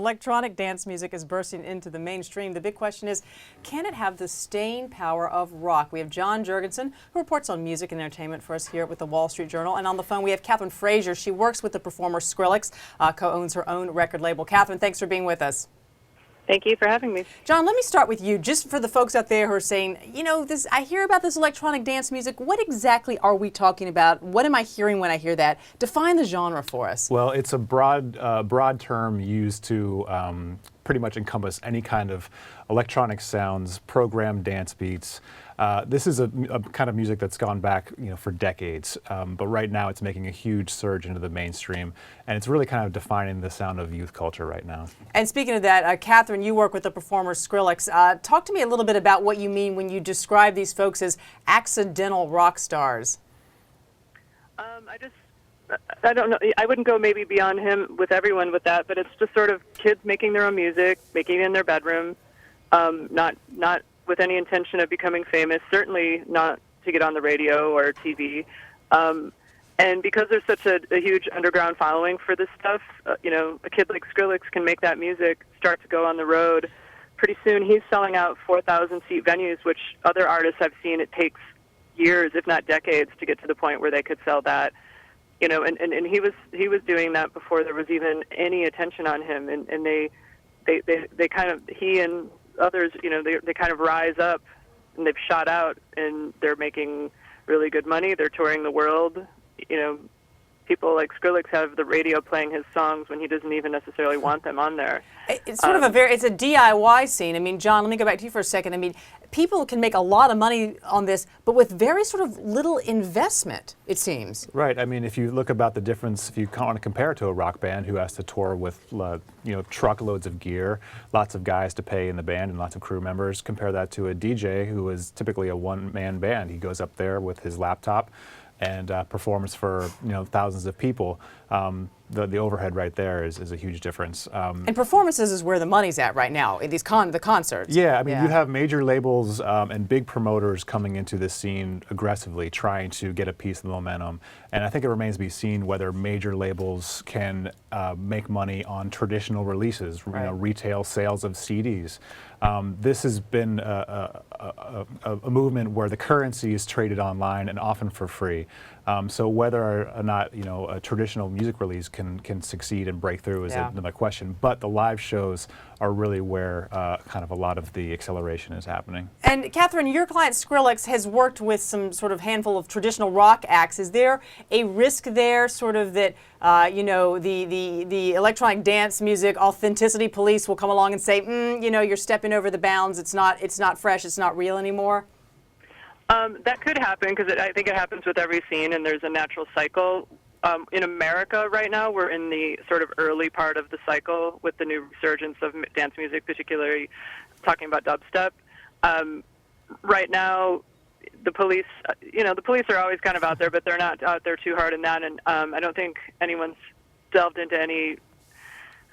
electronic dance music is bursting into the mainstream, the big question is, can it have the staying power of rock? We have John Jurgensen, who reports on music and entertainment for us here with the Wall Street Journal. And on the phone, we have Kathryn Frazier. She works with the performer Skrillex, co-owns her own record label. Kathryn, thanks for being with us. Thank you for having me. John, let me start with you, just for the folks out there who are saying, you know, I hear about this electronic dance music. What exactly are we talking about? What am I hearing when I hear that? Define the genre for us. Well, it's a broad term used to pretty much encompass any kind of electronic sounds, programmed dance beats. This is a kind of music that's gone back, for decades, but right now it's making a huge surge into the mainstream, and it's really kind of defining the sound of youth culture right now. And speaking of that, Kathryn, you work with the performer Skrillex. Talk to me a little bit about what you mean when you describe these folks as accidental rock stars. I don't know. I wouldn't go maybe beyond him with everyone with that, but it's just sort of kids making their own music, making it in their bedroom, not with any intention of becoming famous, certainly not to get on the radio or TV. And because there's such a huge underground following for this stuff, a kid like Skrillex can make that music, start to go on the road. Pretty soon he's selling out 4,000-seat venues, which other artists I've seen, it takes years, if not decades, to get to the point where they could sell that. And he was doing that before there was even any attention on him, and they kind of, he and others, they kind of rise up, and they've shot out, and they're making really good money. They're touring the world. People like Skrillex have the radio playing his songs when he doesn't even necessarily want them on there. It's sort of it's a DIY scene. I mean, John, let me go back to you for a second. I mean, people can make a lot of money on this, but with very sort of little investment, it seems. Right. I mean, if you look about the difference, if you want to compare it to a rock band who has to tour with, truckloads of gear, lots of guys to pay in the band and lots of crew members, compare that to a DJ who is typically a one-man band. He goes up there with his laptop and performs for thousands of people. The overhead right there is a huge difference. And performances is where the money's at right now, in these the concerts. Yeah, I mean, you have major labels and big promoters coming into this scene aggressively, trying to get a piece of the momentum. And I think it remains to be seen whether major labels can make money on traditional releases, retail sales of CDs. This has been a movement where the currency is traded online and often for free. So whether or not a traditional music release can succeed and break through is another question. But the live shows are really where kind of a lot of the acceleration is happening. And Kathryn, your client Skrillex has worked with some sort of handful of traditional rock acts. Is there a risk there, sort of that the electronic dance music authenticity police will come along and say, you're stepping over the bounds. It's not fresh. It's not real anymore. That could happen, because I think it happens with every scene, and there's a natural cycle. In America right now, we're in the sort of early part of the cycle with the new resurgence of dance music, particularly talking about dubstep. Right now, the police, the police are always kind of out there, but they're not out there too hard in that, and I don't think anyone's delved into any,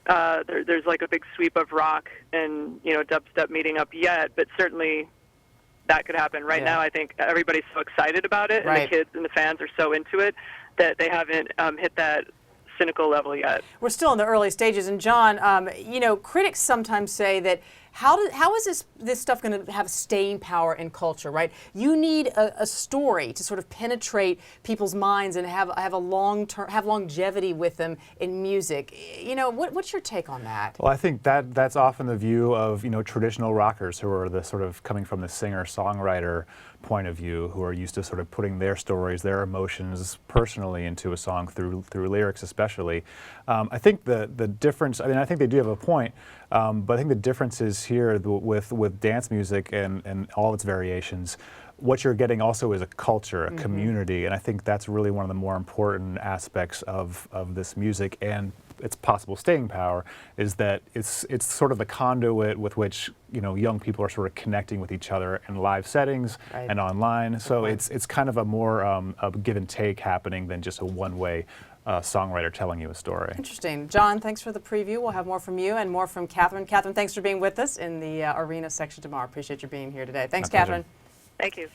there's like a big sweep of rock and, dubstep meeting up yet, but certainly that could happen. Right now, I think everybody's so excited about it, and the kids and the fans are so into it that they haven't hit that cynical level yet. We're still in the early stages. And John, critics sometimes say that how is this stuff going to have staying power in culture, right? You need a story to sort of penetrate people's minds and have longevity with them in music. What's your take on that? Well, I think that's often the view of traditional rockers who are the sort of coming from the singer-songwriter point of view, who are used to sort of putting their stories, their emotions personally into a song through lyrics, especially. I think the difference. I mean, I think they do have a point, but I think the difference is here with dance music and all its variations. What you're getting also is a culture, a community, and I think that's really one of the more important aspects of this music and its possible staying power, is that it's sort of the conduit with which young people are sort of connecting with each other in live settings and online. So it's kind of a more a give and take happening than just a one-way songwriter telling you a story. Interesting. John, thanks for the preview. We'll have more from you and more from Kathryn. Kathryn, thanks for being with us in the arena section tomorrow. Appreciate you being here today. Thanks, Kathryn. Thank you.